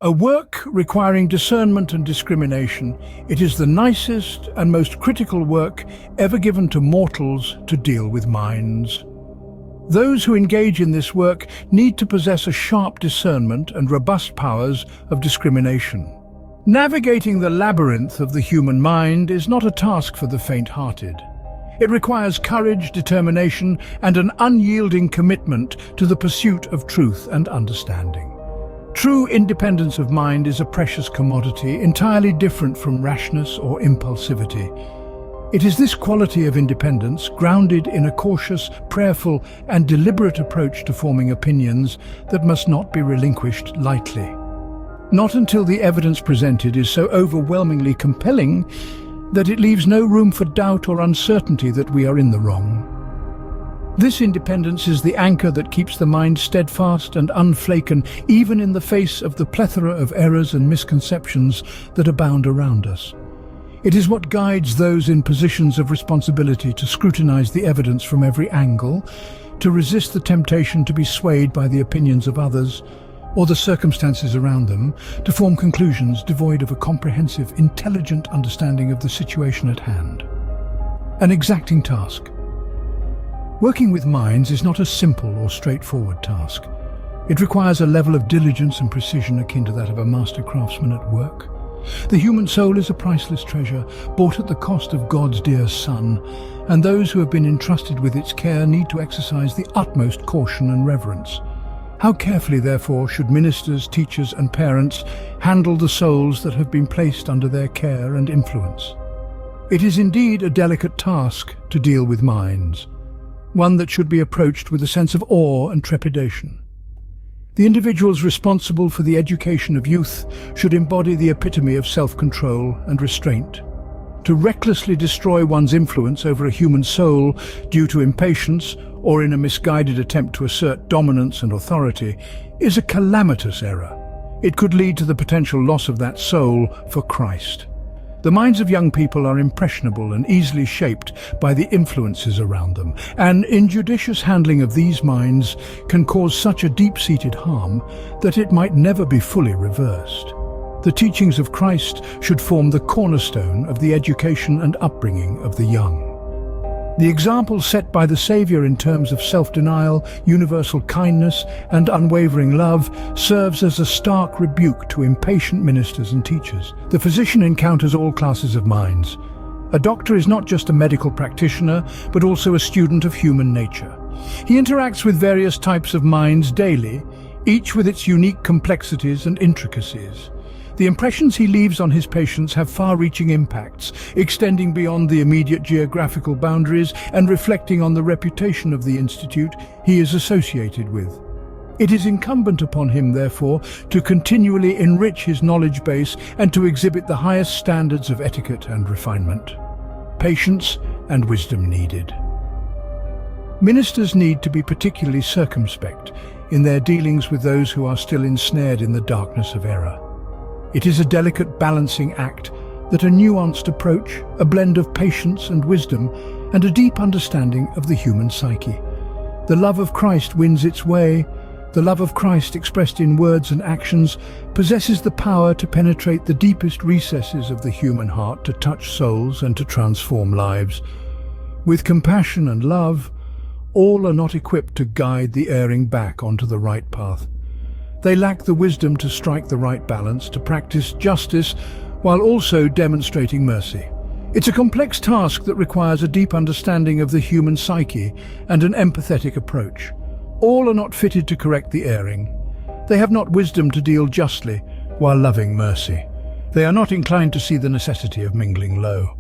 A work requiring discernment and discrimination, it is the nicest and most critical work ever given to mortals to deal with minds. Those who engage in this work need to possess a sharp discernment and robust powers of discrimination. Navigating the labyrinth of the human mind is not a task for the faint-hearted. It requires courage, determination, and an unyielding commitment to the pursuit of truth and understanding. True independence of mind is a precious commodity, entirely different from rashness or impulsivity. It is this quality of independence, grounded in a cautious, prayerful, and deliberate approach to forming opinions, that must not be relinquished lightly. Not until the evidence presented is so overwhelmingly compelling that it leaves no room for doubt or uncertainty that we are in the wrong. This independence is the anchor that keeps the mind steadfast and unflaken, even in the face of the plethora of errors and misconceptions that abound around us. It is what guides those in positions of responsibility to scrutinize the evidence from every angle, to resist the temptation to be swayed by the opinions of others or the circumstances around them, to form conclusions devoid of a comprehensive, intelligent understanding of the situation at hand. An exacting task. Working with minds is not a simple or straightforward task. It requires a level of diligence and precision akin to that of a master craftsman at work. The human soul is a priceless treasure, bought at the cost of God's dear Son, and those who have been entrusted with its care need to exercise the utmost caution and reverence. How carefully, therefore, should ministers, teachers, and parents handle the souls that have been placed under their care and influence? It is indeed a delicate task to deal with minds, one that should be approached with a sense of awe and trepidation. The individuals responsible for the education of youth should embody the epitome of self-control and restraint. To recklessly destroy one's influence over a human soul due to impatience or in a misguided attempt to assert dominance and authority is a calamitous error. It could lead to the potential loss of that soul for Christ. The minds of young people are impressionable and easily shaped by the influences around them, and injudicious handling of these minds can cause such a deep-seated harm that it might never be fully reversed. The teachings of Christ should form the cornerstone of the education and upbringing of the young. The example set by the Savior in terms of self-denial, universal kindness, and unwavering love serves as a stark rebuke to impatient ministers and teachers. The physician encounters all classes of minds. A doctor is not just a medical practitioner, but also a student of human nature. He interacts with various types of minds daily, each with its unique complexities and intricacies. The impressions he leaves on his patients have far-reaching impacts, extending beyond the immediate geographical boundaries and reflecting on the reputation of the institute he is associated with. It is incumbent upon him, therefore, to continually enrich his knowledge base and to exhibit the highest standards of etiquette and refinement. Patience and wisdom needed. Ministers need to be particularly circumspect in their dealings with those who are still ensnared in the darkness of error. It is a delicate balancing act that a nuanced approach, a blend of patience and wisdom, and a deep understanding of the human psyche. The love of Christ wins its way. The love of Christ, expressed in words and actions, possesses the power to penetrate the deepest recesses of the human heart, to touch souls and to transform lives. With compassion and love, all are not equipped to guide the erring back onto the right path. They lack the wisdom to strike the right balance, to practice justice while also demonstrating mercy. It's a complex task that requires a deep understanding of the human psyche and an empathetic approach. All are not fitted to correct the erring. They have not wisdom to deal justly while loving mercy. They are not inclined to see the necessity of mingling low.